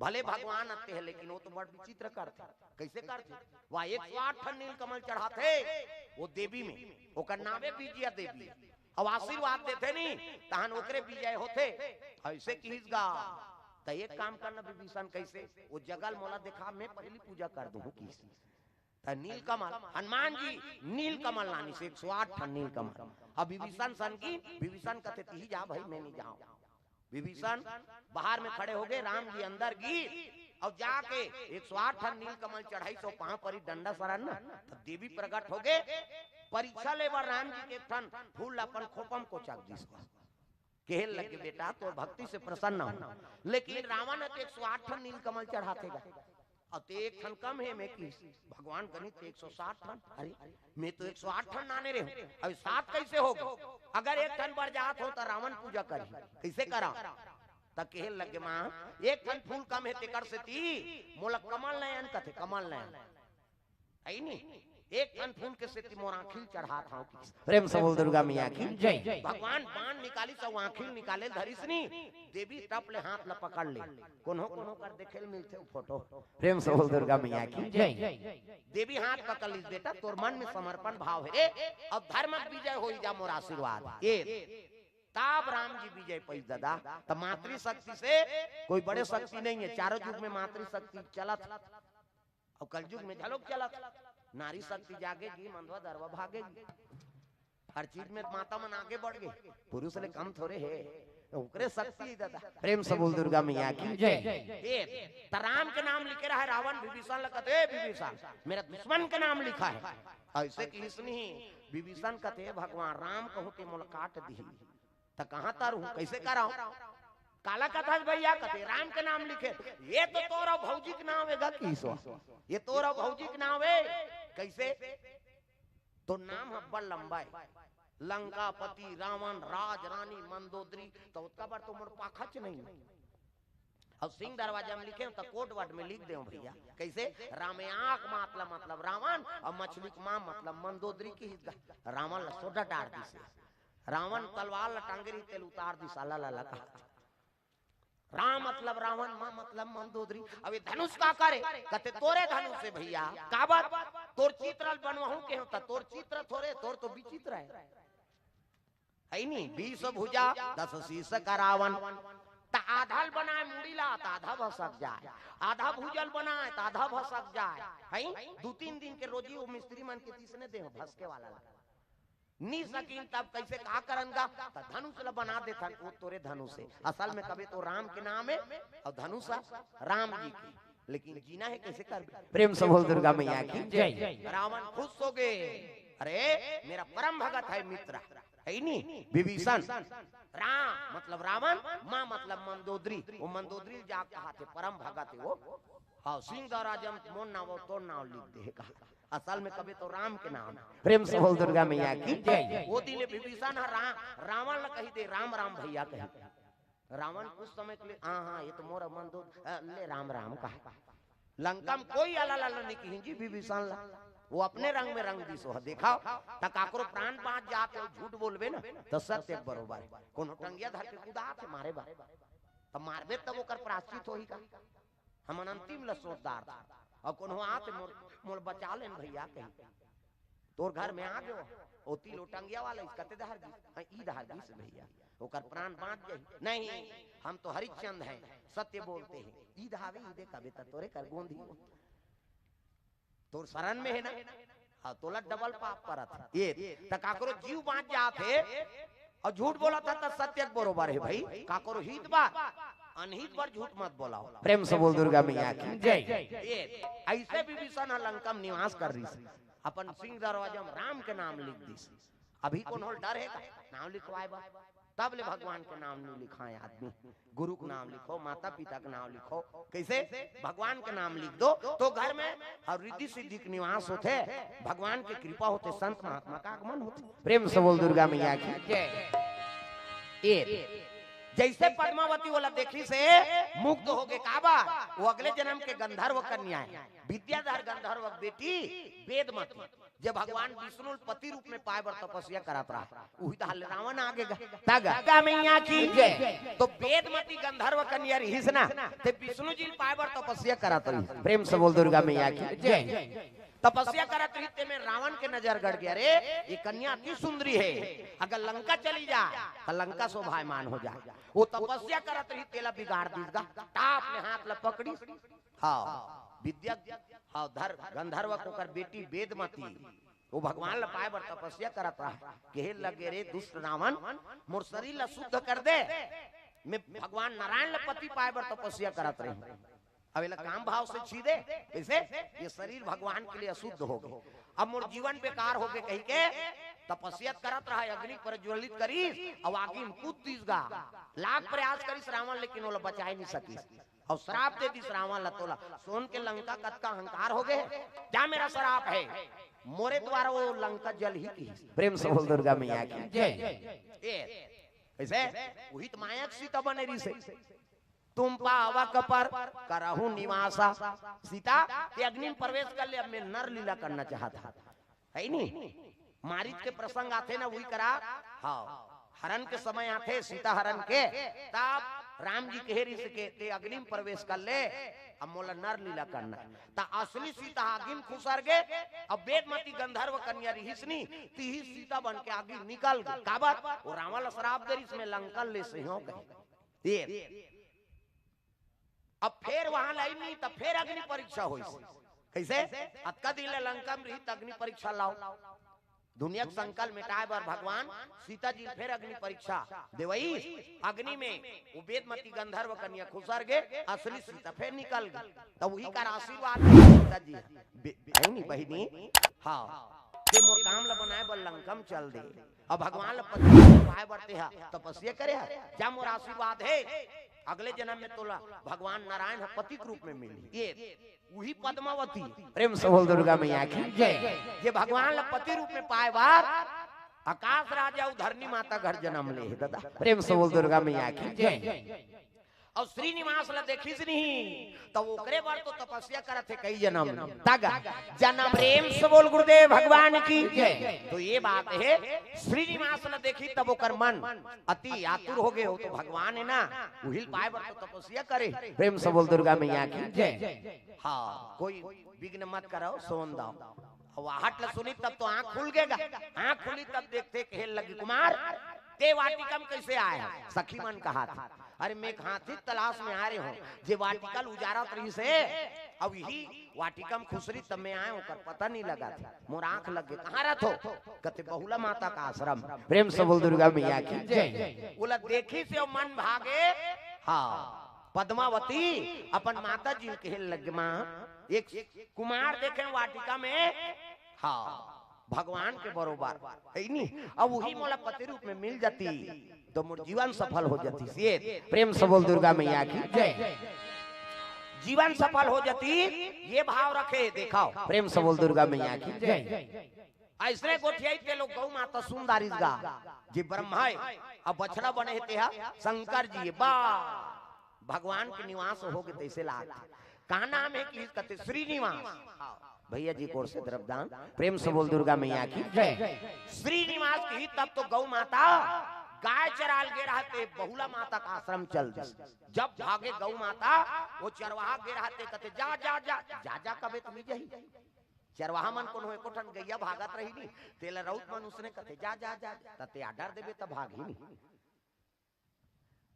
भले भगवान आते हैं लेकिन वो तो बड़ विचित्र करते कैसे करते वह 108 ठन नील कमल चढ़ाते वो देवी में ओकर नामे विजया देवी अब आशीर्वाद देते नहीं तहन ओकरे विजय होते ऐसे कीसगा तो एक काम करना विभीषण कैसे वो जगल मोला देखा मैं पहली पूजा कर दूं किस नील कमल हनुमान जी नील कमल लानी से 108 ठन नील कमल अब विभीषण सन की विभीषण कहते ही जा भाई मैं नहीं जाऊं विभीषण बाहर में खड़े हो गए राम जी अंदर गी और जाके 108 ठन नील कमल चढ़ाई सो पांव परी डंडा सरन ना तब देवी प्रकट हो गए परीक्षा लेवर राम जी के ठन फूल अपन खोपम को चक दी कहल लगे बेटा तो भक्ति से प्रसन्न हो लेकिन रावण तो 108 ठन नील कमल चढ़ातेगा अब तो एक ठन कम है मैं की भगवान गणित 160 ठन अरे मैं तो 108 ठन नाने रहे अब 7 कैसे होगा अगर एक ठन बढ़ जात हो तो रावण पूजा करी कैसे करा तक कहल लगे मां एक ठन फूल कम है तेकर से ती मोला कमल नयन कथे कमल नयन आई नहीं एक ठन फूल के से मोर आंखिल चढ़ा था प्रेम से बोल दुर्गा मैया की जय भगवान बाण निकाली सब आंखिल निकाले धरिसनी देवी टप ले हाथ ल पकड़ ले कोनो कोनो कर देखेल मिलते फोटो प्रेम से बोल दुर्गा मैया की जय देवी हाथ पकड़ ली बेटा तोर मन में समर्पण भाव है अब धर्म विजय होई जा मोर आशीर्वाद ए ताब राम जी विजय पैस दादा तो मातृ शक्ति से कोई बड़े शक्ति नहीं है चारों युग में मातृ शक्ति चलत और कलयुग में झलोक चलत नारी शक्ति जागेगी मंदवा दरवा भागेगी हर चीज में माता मन आगे बढ़ गए पुरुष ले कम थोड़े है ओकरे शक्ति दादा प्रेम से बोल दुर्गा मैया की जय त राम के नाम लिखे रहा है रावण विभीषण लगते विभीषण मेरा दुश्मन के नाम लिखा है ऐसे की इसने विभीषण कहते भगवान राम कहूं के मुलाकात दी त कहां तारू कैसे कराऊं काला कथा भैया कहते राम के नाम लिखे ये तो तोरा भौजिक नाम है किसो ये तोरा भौजिक नाम है कैसे तो नाम है बड़ लंबा है लंकापति रावण राज रानी मंदोदरी तो उसका बार तो मोर पाखच नहीं। अब सिंह दरवाजा में लिखे तो कोड वर्ड में लिख दे भैया कैसे, रामयाक मतलब रावण और मछली माँ मतलब मंदोदरी की रावण सोडा डार दी से, रावण तलवार लटांगरी तेल उतार दी साला लाला का। राम मतलब रावण, माँ मतलब मंदोदरी। अब ये धनुष का करे कहते तोरे धनुष से भैया का बात, तोर चित्र बनवाहू के होता, तोर चित्र थोड़े, तोर तो विचित्र है नहीं। 20 भुजा 10 शीश का रावण, ता आधा बनाए मुड़ीला ता आधा भसक जाए, आधा भुजल बनाए ता आधा भसक जाए है। 2-3 दिन के रोजी वो मिस्त्री मन के तीसने दे भसके वाला नी सकीन तब कैसे का करंगा, ता धनुष ला बना दे था वो तोरे धनुष से। असल में कभी तो राम के नाम है और धनुष राम जी की, लेकिन जीना है कैसे कर। प्रेम से बोल दुर्गा मैया की जय। रावण खुश हो गए, अरे मेरा परम भगत है मित्र है नी विभीषण। राम मतलब रावण, माँ मतलब मंदोदरी, वो मंदोदरी जा कहा थे परम भगत है वो। हाँ सिंह दरवाजा में मोन नाम तो नाम लिख दे कहा, असल में कभी तो राम के नाम। प्रेम से बोल दुर्गा मैया की जय। वो दिन विभीषण रावण कही दे राम राम भैया कही। रावण कुछ समय के लिए हाँ ये तो मोर मंदोदरी ले राम राम कहा। लंका में कोई अला लाला नहीं की जी विभीषण ला, वो अपने रंग में रंग दिसो है देखा तकाकरो प्राण बाँच जाते हो झूठ बोलबे ना तो सत्य बरोबर। कोनो टंगिया धर के कूदा थे मारे बा तब मारबे तब वो कर प्राश्चित होई का। हम अंतिम लसोदार था और कोनो आते मोर बचा लेन भैया कहीं तोर घर में आ गयो ओती लो टंगिया वाला इस कते धार दी ई धार दी से भैया ओकर प्राण बाँच जाई। नहीं हम तो हरिश्चंद्र हैं, सत्य बोलते हैं। ई धावे ई दे कबे तोरे कर गोंधी तोर शरण में है ना, हाँ तोला डबल पाप परत ये तकाकरो जीव बाँच जाते और झूठ बोला था तो सत्य बरोबर है भाई। काकरो हित बात अनहित पर झूठ मत बोलाओ। प्रेम से बोल दुर्गा मैया की जय। ऐसे विभीषण लंका में निवास कर रही थी, अपन सिंह दरवाजा में राम के नाम लिख दी। अभी कौन हो डर है का नाम लिखवाए बा तब ले भगवान के नाम नहीं लिखाए आदमी। गुरु का नाम लिखो, माता पिता का नाम लिखो, कैसे भगवान के नाम लिख दो तो घर में और रिद्धि सिद्धि के निवास होते, भगवान की कृपा होते, संत महात्मा का आगमन होते। प्रेम से बोल दुर्गा मैया की जय। जैसे पद्मावती वाला देखी से मुक्त हो गए काबा, वो अगले जन्म के गंधर्व कन्या है, विद्याधर गंधर्व बेटी वेदमती। जब भगवान विष्णु पति रूप में पाए बर तपस्या करात रहा उही दाल रावण आगे तगा मैया की जय। तो वेदमती गंधर्व कन्या रही ना ते विष्णु जी पाए बर तपस्या करात रही। प्रेम से बोल दुर्गा मैया की जय। तपस्या करत रही में रावण के नजर गड़ गया, अरे ये कन्या अति सुंदरी है, अगर लंका चली जाए तो लंका शोभायमान हो जाए। वो तपस्या करत रही तेला बिगाड़ दीगा, टाप ने हाथ ला पकड़ी। हाँ विद्या हाँ धर गंधर्व को कर बेटी वेदमती वो भगवान ला पाए बर तपस्या करत रहा के लगे रे दुष्ट रावण मोर शरीर ला शुद्ध कर दे। मैं भगवान नारायण ला पति पाए बर तपस्या करत रही, अब काम भाव से छीदे कैसे ये शरीर भगवान के लिए अशुद्ध हो गए। अब मोर जीवन बेकार हो गए कही के तपस्या करत रहा, अग्नि पर ज्वलित करी और आगे कूद दीसगा, लाख प्रयास करी रावण लेकिन वो बचा ही नहीं सकी और श्राप दे दी रावण ला। तोला सोन के लंका कत का अहंकार हो गए, क्या मेरा श्राप है, मोरे द्वारा वो लंका जल ही की। प्रेम से बोल दुर्गा मैया की जय। ऐसे वही तो माया सीता बने रही से तुम पावक पर करहु निवासा। सीता के अग्नि में प्रवेश कर ले, अब मैं नर लीला करना चाहता है नहीं। मारिच के प्रसंग आते ना वही करा। हाँ हरण के समय आते सीता हरण के तब राम जी कह रही के ते अग्नि में प्रवेश कर ले, अब मोला नर लीला करना ता असली सीता अग्नि में खुसर गए। अब वेदमती गंधर्व कन्या रहीसनी तीही सीता बन के आगे निकल गई। काबर वो रावण श्राप दे इसमें लंका ले से हो गए। अब फिर वहां लाई नहीं तब फिर अग्नि परीक्षा हुई कैसे अतका दिन लंका में रही अग्नि परीक्षा लाओ। दुनिया का संकल्प मिटाए बार भगवान सीता जी फिर अग्नि परीक्षा देवई अग्नि में वो वेदमती गंधर्व कन्या खुसर गए, असली सीता फिर निकल गई। तो वही का आशीर्वाद सीता जी बहनी बहनी हाँ के मोर काम ला बनाए बर लंका में चल दे। अब भगवान ला पति पाए बढ़ते है तपस्या करे क्या मोर आशीर्वाद है, अगले जन्म में तोला भगवान नारायण पति के रूप में मिली। ये वही पद्मावती। प्रेम से बोल दुर्गा मैया की जय। ये भगवान ला पति रूप में पाए बार आकाश राजा उधरनी माता घर जन्म ले दादा प्रेम से बोल दुर्गा मैया की जय। और श्रीनिवास ला देखिस नहीं तो ओकरे बार तो तपस्या करत थे कई जन्म तागा जन्म प्रेम से बोल गुरुदेव भगवान की जय। तो ये बात है श्रीनिवास ला देखी तब ओकर मन अति आतुर हो गए हो तो भगवान है ना उहिल पाए बार तो तपस्या करे प्रेम से बोल दुर्गा मैया की जय। हाँ कोई विघ्न मत करो सोन दाओ आहट ला सुनी तब तो आंख खुल गएगा आंख खुली तब देखते खेल लगी कुमार ते वाटिकम कैसे आया सखी मन कहा था अरे मैं हाथी तलाश में आ रहे हो जे वाटिकल उजारा रही से अब यही वाटिकम खुसरी तब मैं आया कर पता नहीं लगा था मोर आंख लग गए कहाँ रथ हो कहते बहुला माता का आश्रम प्रेम से बोल दुर्गा मैया की जय। बोला देखी से मन भागे हाँ पद्मावती अपन माता जी खेल लगे माँ एक कुमार देखे वाटिका में हाँ भगवान के बरोबर है नी अब वही मोला पति रूप में मिल जाती तो मोर जीवन सफल हो जाती से प्रेम से बोल दुर्गा मैया की जय। जीवन सफल हो जाती ये भाव रखे देखाओ प्रेम से बोल दुर्गा मैया की जय। ऐसने गोठियाई के लोग गौ माता सुंदर गा जी ब्रह्मा अब बछड़ा बने थे शंकर जी बा भगवान के निवास हो गए तैसे लाग कहा नाम है कि कहते श्रीनिवास भैया जी कोर से द्रवदान प्रेम से बोल दुर्गा मैया की जय। श्रीनिवास की तब तो गौ माता गाय चराल गे रहते बहुला माता का आश्रम चल जब भागे गौ माता वो चरवाहा गे रहते कहते जा जा जा जा जा कबे तुम्हें जही चरवाहा मन कोन होए कोठन गैया भागत रही नी तेला रउत मन उसने कहते जा जा जा तते आडर देबे त भागी नी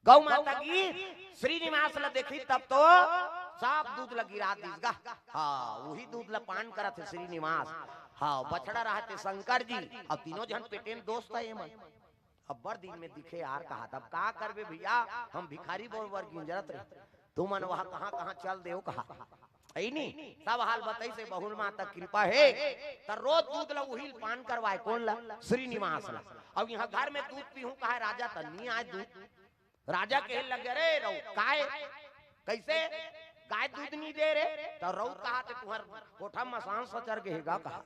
गौ माता की श्रीनिवास ला देखी तब तो साफ दूध लगी रात दिसगा हाँ वही दूध ला पान करत है श्रीनिवास हाँ बछड़ा रहते शंकर जी अब तीनों जन पेटेन दोस्त है मन अब बड़ दिन में दिखे यार कहा तब का करबे भैया हम भिखारी बोल वर गिंजरत रहे तू मन वहां कहां कहां चल देओ कहा ऐ नी सब हाल बताई से बहुल माता कृपा है त रोज दूध ला उहिल पान करवाए कौन ला श्रीनिवास ला अब यहाँ घर में दूध पीहू कहा राजा तन्नी आए दूध राजा के लगे रे रहो काय कैसे गाय दूध नहीं दे रे तो रऊ कहा ते तुहर कोठा मसान सचर गेगा कहा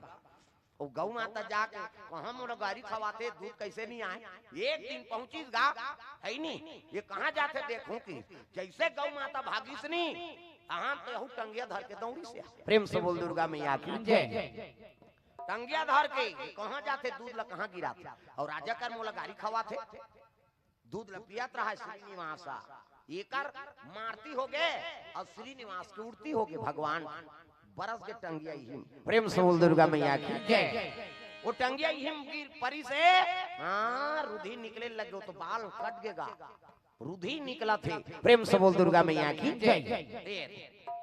ओ गौ माता जाके कहां मोर गाड़ी खवाते दूध कैसे नहीं आए एक दिन पहुंची गा है नी ये कहां जाते देखूं कि जैसे गौ माता भागीस नी कहां तो यहू टंगिया धर के दौड़ी से प्रेम से बोल दुर्गा मैया की जय। टंगिया धर के कहां जाते दूध ला कहां गिराते और राजा कर मोला गाड़ी खवाते दूध ला पियात रहा श्रीनिवास एकर मारती हो गए और श्रीनिवास की उड़ती हो गए भगवान बरस के टंगिया हिम प्रेम से बोल दुर्गा मैया की जय। वो टंगिया हिम की परी से हाँ रुधि निकले लगे तो बाल कट गएगा रुधि निकला थे प्रेम से बोल दुर्गा मैया की जय।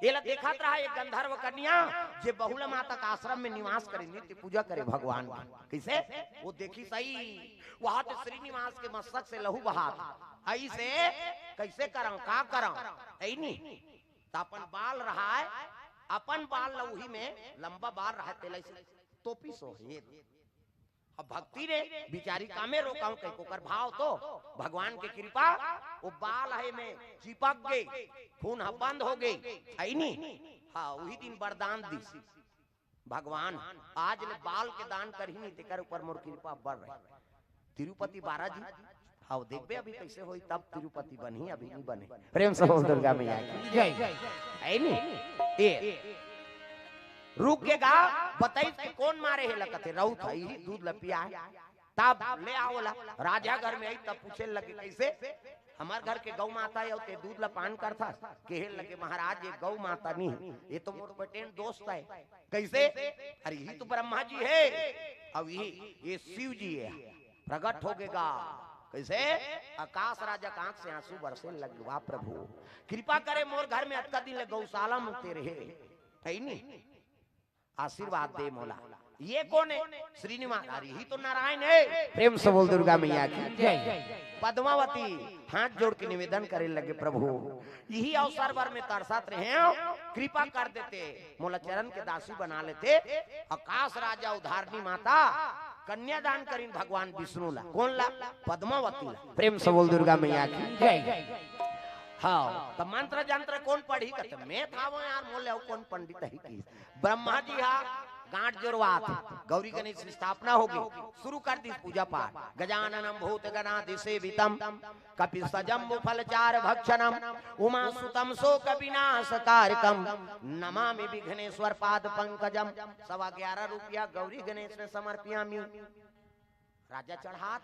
ये ला देखा रहा एक गंधर्व कन्या जे बहुला माता का आश्रम में निवास करे नित्य पूजा करे भगवान की कैसे वो देखी सही वहां तो श्रीनिवास के मस्तक से लहू बहा ऐसे कैसे करम का करम ऐ नी अपन बाल रहा है अपन बाल लौही में लंबा बाल रहा तेल टोपी सो है अब भक्ति रे बिचारी कामे रोकाऊं कहीं को कर भाव तो भगवान की कृपा वो बाल है में चिपक गई खून बंद हो गई है नी हाँ वही दिन वरदान दी भगवान आज ले बाल के दान कर ही नहीं तेकर ऊपर मोर कृपा बढ़ रही तिरुपति बालाजी हाँ देखबे अभी कैसे होई तब तिरुपति बनी अभी नहीं बने प्रेम से बोल दुर्गा मैया की जय। है नी ए रुक के गा बताई कि कौन मारे है लगते रउत है ही दूध लपिया तब ले आओला राजा घर में आई तब पूछे लगे कैसे हमार घर के गौ माता है ते दूध ला पान करता कहे लगे महाराज ये गौ माता नहीं ये तो मोर बेटेन दोस्त है कैसे अरे यही तो ब्रह्मा जी है अब ये शिव जी है प्रकट हो गएगा कैसे आकाश राजा का आंख से आंसू बरसे लगे वाह प्रभु कृपा करे मोर घर में अटका दिन गौशाला में तेरे है नी आशीर्वाद दे मोला ये कौन है श्रीनिवास अरे ही तो नारायण है प्रेम से बोल दुर्गा मैया की जय। पद्मावती हाथ जोड़ के निवेदन करे लगे प्रभु यही अवसर भर में तरसत रहे कृपा कर देते मोला चरण के दासी बना लेते आकाश राजा उधारनी माता कन्यादान करीन भगवान विष्णु ला कौन ला पद्मावती ला प्रेम से बोल दुर्गा मैया की जय। हाँ तो मंत्र जंत्र कौन पढ़ी कहते मैं था वो यार मोले कौन पंडित है की ब्रह्मा जी हा गांठ जोड़वा गौरी गणेश की स्थापना होगी, शुरू कर दी पूजा पाठ। गजाननम भूत गणाधिसेवितम कपिसजम्बु फलचार भक्षणम उमा सुतम शोक विनाशकारकम नमामि विघ्नेश्वर पाद पंकजम। 11.25 रुपया गौरी गणेश ने समर्पियामि। राजा चढ़ात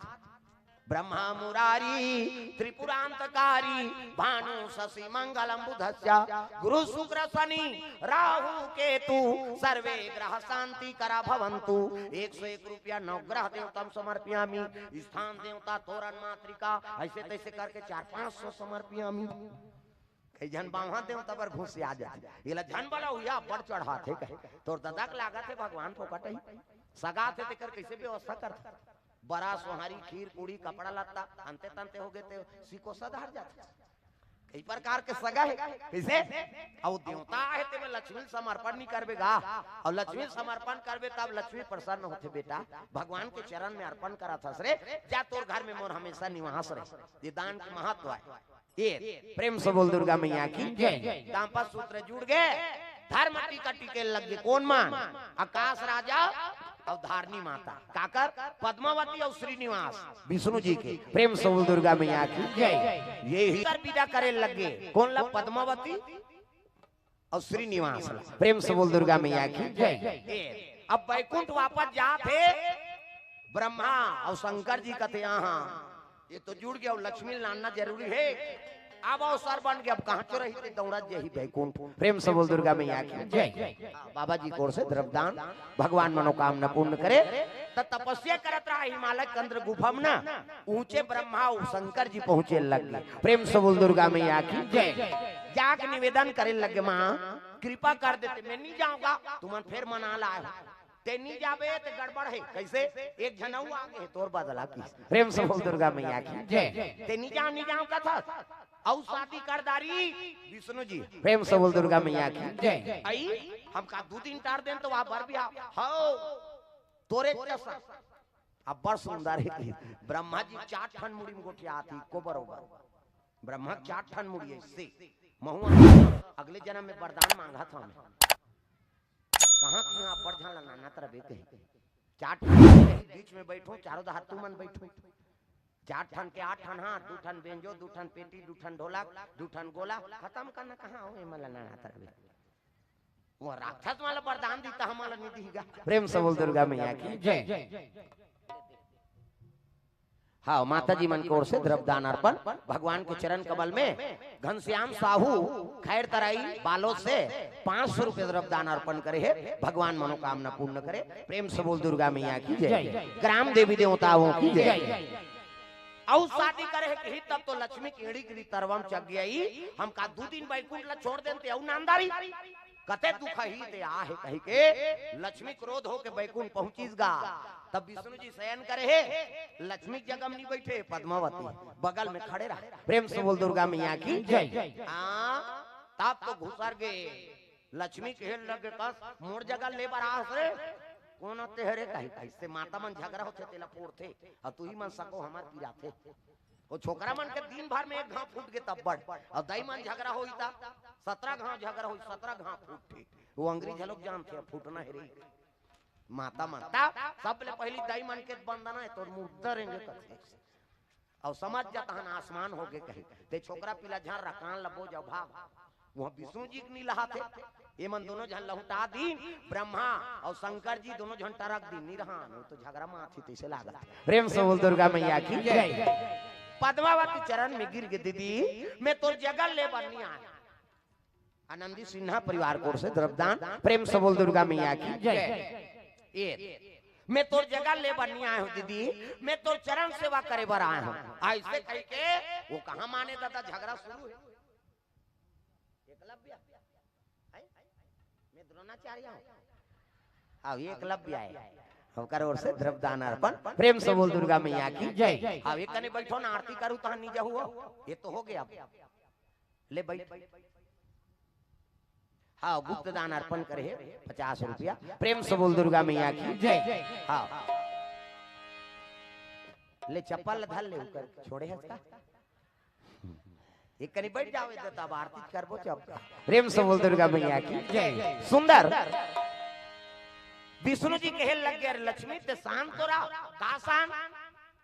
ब्रह्मा मुरारी त्रिपुरांतकारी भानु शशि मंगलम बुधस्य गुरु शुक्र शनि राहु केतु सर्वे ग्रह शांति करा भवंतु। 101 रुपया नवग्रह देवतम समर्पियामि। स्थान देवता तोरण मातृका ऐसे तैसे करके 400-500 समर्पियामि। कई जन बावहा देवता पर घुस आ जाए ये जन बड़ा हुआ बड़ चढ़ा थे कहे तोर दादा के लागत है भगवान को कटई सगा थे तेकर कैसे व्यवस्था कर बड़ा सोहारी खीर पूड़ी कपड़ा लत्ता अंते तंते हो गए थे सीको सधार जाते कई प्रकार के सगा है कैसे और देवता है ते में लक्ष्मी समर्पण नहीं करबेगा और लक्ष्मी समर्पण करबे तब लक्ष्मी प्रसन्न होते बेटा भगवान के चरण में अर्पण करा था रे जा तोर घर में मोर हमेशा निवास रहे। ये दान की महत्व है। ये प्रेम से बोल दुर्गा मैया की जय। दांपत्य सूत्र जुड़ गए धर्म टीका टीके लग गए कौन मान आकाश राजा और धारणी माता काकर पद्मावती और श्रीनिवास विष्णु जी के प्रेम से बोल दुर्गा मैया की जय। ये ही विदा करे लगे कौन ला पद्मावती और श्रीनिवास प्रेम से बोल दुर्गा मैया की जय। अब वैकुंठ वापस जाते ब्रह्मा और शंकर जी कहते यहाँ ये तो जुड़ गया और लक्ष्मी लाना जरूरी है। अब अवसर बन गया अब कहाँ रही थे दौड़ा यही वैकुंठ प्रेम से बोल दुर्गा मैया की जय। बाबा जी को से द्रव्यदान भगवान मनोकामना पूर्ण करे तो तपस्या करत रहा हिमालय कंद्र गुफा में ना ऊंचे ब्रह्मा शंकर जी पहुंचे लग प्रेम से बोल दुर्गा मैया की जय। जाके निवेदन करे लगे माँ कृपा कर देते मैं नहीं जाऊंगा तुम फिर मना लाए ते नहीं जाबे ते गड़बड़ है कैसे एक जनऊ आगे तोर बदला की प्रेम से बोल दुर्गा मैया की जय। ते नहीं जाऊं का था और शादी करदारी विष्णु जी प्रेम से बोल दुर्गा मैया की जय। आई हम का 2 दिन टार देन तो वहां बर भी हो तोरे जैसा अब बड़ सुंदर है ब्रह्मा जी 4 ठन मुड़ी में गोटिया आती को बरोबर ब्रह्मा 4 ठन मुड़ी ऐसे महुआ अगले जन्म में वरदान मांगा था मैं कहां कहां पर झाला नाना तरह बेके 4 ठन बीच में बैठो चारों दा हाथ मन बैठो 4 ठन के 8 ठन हाथ 2 ठन बेंजो 2 ठन पेटी 2 ठन ढोलक 2 ठन गोला खत्म करना कहां हो मला नाना तरह वो राक्षस वाला वरदान दीता हमारा नहीं दीगा प्रेम से बोल दुर्गा मैया की जय। हाँ माता जी मन की ओर से द्रव्यदान अर्पण भगवान के चरण कमल में घनश्याम साहू खैर तराई बालों से 500 रुपए द्रव्यदान अर्पण करे है भगवान मनोकामना पूर्ण करे प्रेम से बोल दुर्गा मैया की जय। ग्राम देवी देवताओं की जय। और शादी करे कि तब तो लक्ष्मी कीड़ी की तरवम चग गई हम का 2 दिन बैकुंठ ला छोड़ देते और नामदारी कते दुख ही ते आ है कही के लक्ष्मी क्रोध हो के बैकुंठ पहुंचीसगा तब विष्णु जी शयन करे है लक्ष्मी जगह नहीं बैठे पद्मावती बगल में खड़े रहे प्रेम से बोल दुर्गा मैया की जय। तब तो घुसर गए लक्ष्मी के लगे कस मोर जगह ले बरास रे कौन तेहरे कही कैसे माता मन झगड़ा होते तेला फोड़ते और तू ही मन सको हमार पीरा थे वो छोकरा मन के दिन भर में एक घाव फूट गए तब बड़ और दाई मन झगड़ा होई ता 17 घाव झगड़ा होई 17 घाव फूटे वो अंग्रेज लोग जानते फूटना है रे माता माता सबले पहली दाई मन के बंधना है तो मुर्दा रहेंगे कथे और समझ जाता हन आसमान हो गए कहे ते छोकरा पीला झार रकान लबो जाओ भाग वहां विष्णु जी नहीं लहा थे ये मन दोनों जन लहुटा दी ब्रह्मा और शंकर जी दोनों जन टरक दी नहीं रहा तो झगड़ा में आती तैसे लागा प्रेम से बोल दुर्गा मैया की जय। पद्मावती चरण में गिर गई दीदी मैं तो जगह ले बननी आया आनंदी सिन्हा परिवार को से द्रव्यदान प्रेम से बोल दुर्गा मैया की जय। ये मैं तो जगह ले बननी आया हूँ दीदी मैं तो चरण सेवा करे बर आया हूँ ऐसे कह के वो कहा माने दादा झगड़ा शुरू है एकलव्य मैं द्रोणाचार्य हूँ अब एकलव्य आए होकर ओर से द्रव्यदान अर्पण प्रेम से बोल दुर्गा मैया की जय। अब एक कने बैठो ना आरती करूं तो नहीं जा हुआ ये तो हो गया ले बैठ हाँ गुप्त दान अर्पण करे 50 रुपया प्रेम से बोल दुर्गा मैया की जय। हाँ ले चप्पल धर ले ऊपर छोड़े है इसका एक कनी बैठ जाओ इधर तब आरती करबो चप्पल प्रेम से बोल दुर्गा मैया की जय। सुंदर विष्णु जी कहे लग गया लक्ष्मी ते शांत तो रहा का शांत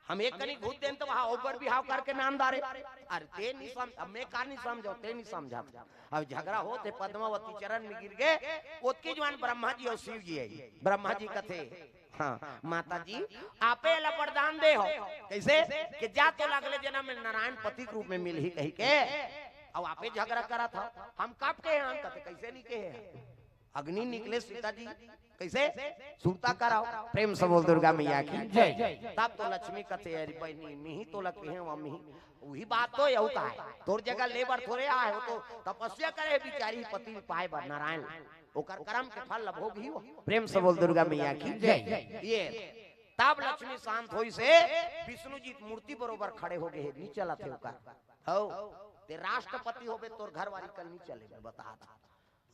हम एक कनी घूट देन तो वहां ऊपर बिहाव करके नाम दारे अरे ते नहीं समझ अब मैं का नहीं समझो ते नहीं समझा अब झगड़ा हो ते पद्मावती चरण में गिर गए ओतकी जवान ब्रह्मा जी और शिव जी है ब्रह्मा जी कथे हाँ माता जी आपे ला वरदान दे हो कैसे कि जा तो लगले जना में नारायण पति के रूप में मिल ही कही के अब आपे झगड़ा करा था हम कब के हम कथे कैसे नहीं कहे अग्नि निकले सीता जी कैसे सुरता कराओ प्रेम से बोल दुर्गा मैया की जय तब तो लक्ष्मी कथे अरे बहनी मिही तो लगे हैं मम्मी वही बात तो यू का है तोर जगह लेबर थोड़े आए हो तो तपस्या करे बिचारी पति पाए बर नारायण ओकर कर्म के फल भोग ही हो प्रेम से बोल दुर्गा मैया की जय ये तब लक्ष्मी शांत होई से विष्णु जी मूर्ति बरोबर खड़े हो गए नहीं चला थे ओकर हो ते राष्ट्रपति होबे तोर घर वाली कल नहीं चले बता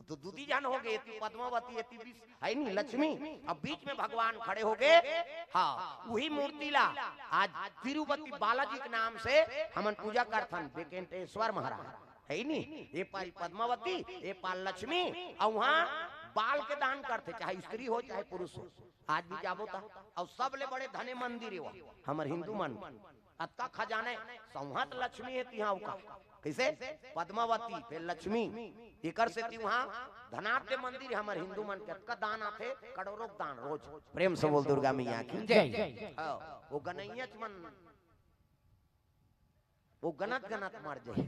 तो दूधी जान हो गए पद्मावती है नहीं लक्ष्मी अब बीच में भगवान खड़े हो गए हाँ वही मूर्ति ला आज तिरुपति बालाजी के नाम से हमन पूजा करथन वेंकटेश्वर महाराज है नहीं ये पारी पद्मावती ये पाल लक्ष्मी और वहाँ बाल के दान करते चाहे स्त्री हो चाहे पुरुष हो आज भी जाबो था और सबले बड़े धने मंदिर है हमारे हिंदू मन अत्ता खजाने संहत लक्ष्मी है तिहां का कैसे पद्मावती फिर लक्ष्मी एकर से ती वहां धनाढ्य मंदिर हमारे हिंदू मन के का दान आथे करोड़ों दान रोज प्रेम से बोल दुर्गा मैया की जय वो गनैया मन वो गनत गनत मर जाई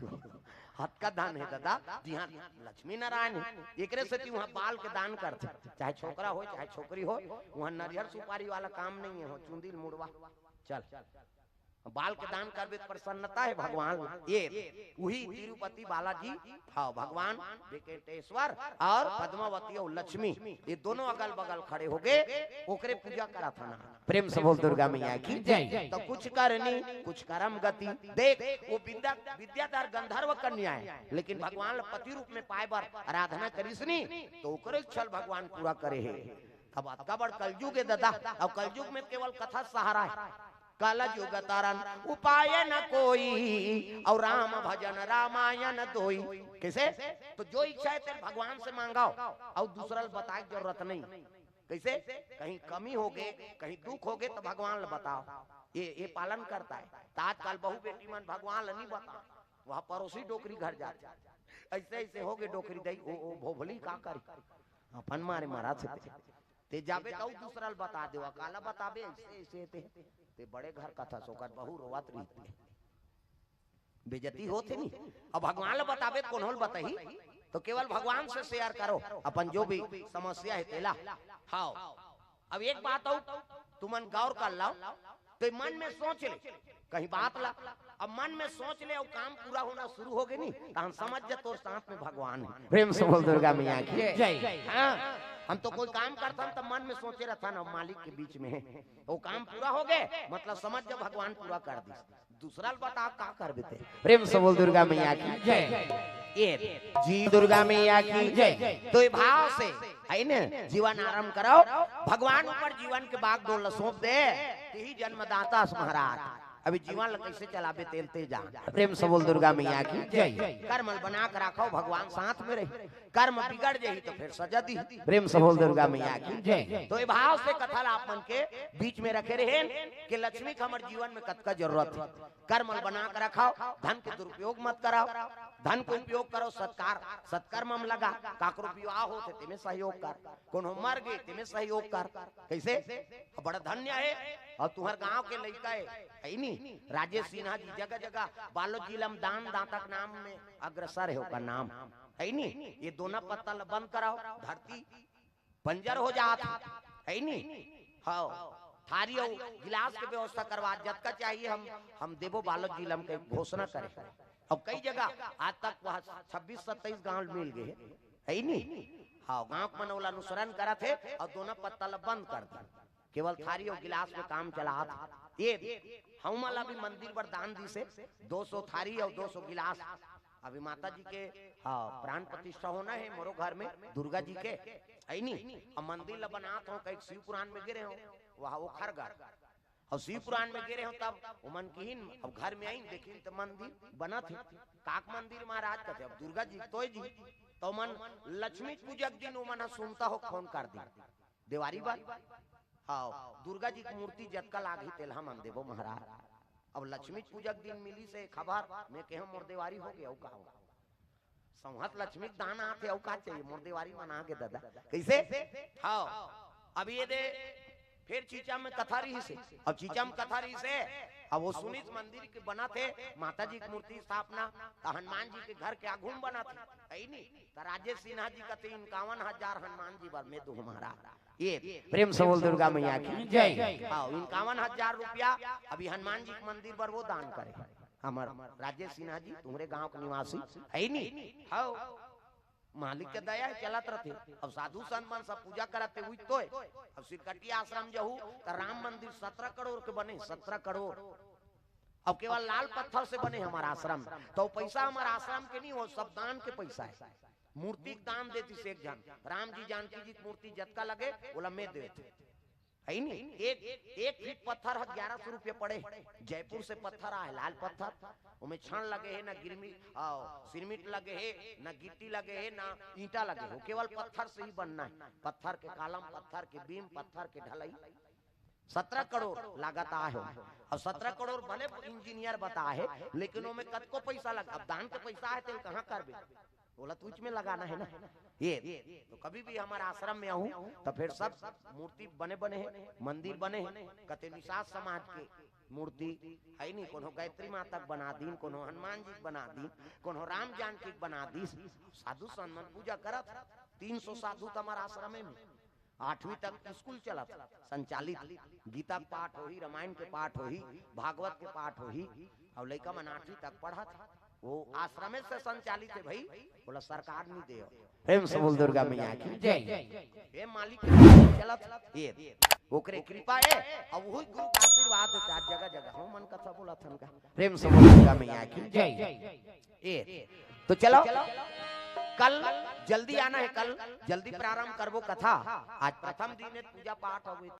हाथ का दान है दादा यहाँ लक्ष्मी नारायण एकरे से ती वहां बाल के दान करते चाहे छोकरा हो चाहे छोकरी हो वहां नारियल सुपारी वाला काम नहीं है हो चुंदिल मुड़वा चल बाल के दान करबे प्रसन्नता है भगवान ये वही तिरुपति बालाजी हाँ भगवान वेंकटेश्वर और पद्मावती और लक्ष्मी ये दोनों अगल बगल खड़े हो गए ओकरे पूजा करा था ना प्रेम से बोल दुर्गा मैया की जय तो कुछ करनी कुछ कर्म गति देख वो विद्याधर गंधर्व कन्या है लेकिन भगवान पति रूप में पाए बार आराधना करिसनी तो ओकरे छल भगवान पूरा करे है अब अतका कलयुग है दादा और कलयुग में केवल कथा सहारा है कलज युग तारन उपाय न कोई और राम भजन रामायण दोई कैसे तो जो इच्छा है तेरे भगवान से मांगाओ और दूसरा बताए जरूरत नहीं कैसे कहीं कमी हो गए कहीं दुख हो गए तो भगवान बताओ ये पालन करता है आजकल बहु बेटी मन भगवान नहीं बता वह पड़ोसी डोकरी घर जाते ऐसे ऐसे हो गए डोकरी दई ओ भोभली का करी अपन मारे मारा ते जाबे तो दूसरा बता दे काला बताबे ऐसे ऐसे ते बड़े घर का था सोकर बहु रोवत रही बेजती होते नहीं अब भगवान बताबे कौन होल बताही तो केवल भगवान से शेयर करो अपन जो भी समस्या है तेला हाँ अब एक बात हो तुमन गौर कर लो तो मन में सोच ले कहीं बात ला अब मन में सोच ले और काम पूरा होना शुरू हो गए नहीं तो हम समझ जा तो साथ में भगवान है प्रेम से बोल दुर्गा मैया की जय हाँ हम तो कोई काम करता हम तो मन में सोचे रहता ना मालिक के बीच में है वो काम पूरा हो गए मतलब समझ जब भगवान पूरा कर दी दूसरा बता का कर देते प्रेम से बोल दुर्गा मैया की जय ये जी दुर्गा मैया की जय तो ये भाव से है न जीवन आरंभ करो भगवान ऊपर जीवन के बाग डोल सौंप दे यही जन्मदाता महाराज अभी जीवन कैसे चलाबे तेल तेल जा प्रेम से बोल दुर्गा मैया की जय कर्म बना कर रखो भगवान साथ में रहे कर्म बिगड़ जाही तो फिर सजा दी प्रेम से बोल दुर्गा मैया की जय तो ये भाव से कथा आप मन के बीच में रखे रहे कि लक्ष्मी का हमारे जीवन में कत का जरूरत है कर्म बना कर रखाओ धन के दुरुपयोग मत कराओ धन को उपयोग करो सत्कार सत्कर्म में लगा काकरो विवाह हो तिमे सहयोग कर कोनो मर गए तिमे सहयोग कर कैसे बड़ा धन्य है और तुम्हारे गांव के लड़का है नहीं राजेश सिन्हा जी जगह जगह बालो जिला में दान दातक नाम में अग्रसर है उसका नाम है नहीं ये दोनों पत्ता बंद कराओ धरती बंजर हो जाता है नहीं हाँ थारी और गिलास की व्यवस्था करवा जब चाहिए हम देवो बालो जिला में घोषणा करें अब कई जगह आज तक वहाँ 26-27 गांव मिल गए है नहीं हाँ गांव मनोला अनुसरण करा थे और दोनों पत्ता बंद कर दिया केवल थारी और गिलास में काम चला था ये हम वाला भी मंदिर पर दान दी से 200 थारी और 200 गिलास अभी माता जी के हाँ प्राण प्रतिष्ठा होना है मोरो घर में दुर्गा जी के है नहीं अब मंदिर बना तो कहीं शिव पुराण में गिरे हो वहाँ वो खरगर और शिव पुराण में गिरे हो तब उमन की अब घर में आई देखी तो मंदिर बना थे काक मंदिर महाराज का अब दुर्गा जी तो जी तो मन लक्ष्मी पूजक दिन उमन सुनता हो फोन कर दी देवारी बात। हाँ, दुर्गा जी की मूर्ति जतका लागी तेलहा मन देवो महाराज। अब लक्ष्मी पूजक दिन मिली से खबर मैं के हम मोर देवारी हो गया का संहत लक्ष्मी दान आते औ का चाहिए मोर देवारी मना के दादा कैसे। हाँ, अब ये दे फिर चीचा में कथा रही से। अब चीचा में कथा रही से अब वो सुनीत मंदिर के बना थे माता जी की मूर्ति स्थापना तो हनुमान जी के घर के आगू में बना थे है नहीं तो राजेश सिन्हा जी कहते 51,000 हनुमान जी बर में दो हमारा ये प्रेम से बोल दुर्गा मैया की जय। हाँ, 51,000 रुपया अभी हनुमान जी के मंदिर पर वो दान करे हमार राजेश सिन्हा जी तुम्हारे गांव के निवासी है नहीं। हाँ, मालिक के दया चलत रहते। अब साधु संत मन सब पूजा करते हुई तो अब सिरकटी आश्रम जहू तो राम मंदिर 17 करोड़ के बने 17 करोड़। अब केवल लाल पत्थर से बने हमारा आश्रम तो पैसा हमारा आश्रम के नहीं वो सब दान के पैसा है। मूर्ति दान देती से एक जन राम जी जानकी जी मूर्ति जतका लगे बोला मैं देते है नहीं। एक फीट पत्थर 1100 रुपये पड़े। जयपुर से पत्थर आए लाल पत्थर उमें छण लगे है ना गिरमी सिरमिट लगे है ना गिट्टी लगे है ना ईंटा लगे हो केवल पत्थर से ही बनना है। पत्थर के कालम पत्थर के बीम पत्थर के ढलाई 17 करोड़ लागत है। अब 17 करोड़ भले इंजीनियर बता है लेकिन उनमें कद को पैसा लगा। अब दान के पैसा है तो कहाँ कर बोला तुझ में लगाना है ना ये। तो कभी भी हमारे आश्रम में आऊं तो फिर सब मूर्ति बने बने हैं मंदिर बने हैं कते निषाद समाज के मूर्ति है नहीं कोनो गायत्री माता बना दी कोनो हनुमान जी बना दी कोनो राम जानकी बना दी। साधु संत पूजा करत 300 साधु हमारे आश्रम में 8वीं तक स्कूल चला संचालित गीता के पाठ हो ही रामायण के पाठ हो ही भागवत के पाठ हो ही और लड़का मन 8वीं तक पढ़ा था वो आश्रम से संचालित है भाई बोला सरकार नहीं दे। प्रेम से बोल दुर्गा मैया की जय। हे मालिक चलत ये ओकरे कृपा है अब वही गुरु का आशीर्वाद है आज जगह जगह हम मन कथा बोला थन का। प्रेम से बोल दुर्गा मैया की जय। ये तो चलो कल जल्दी आना है कल जल्दी प्रारंभ करबो कथा। आज प्रथम दिन पूजा पाठ हो गई।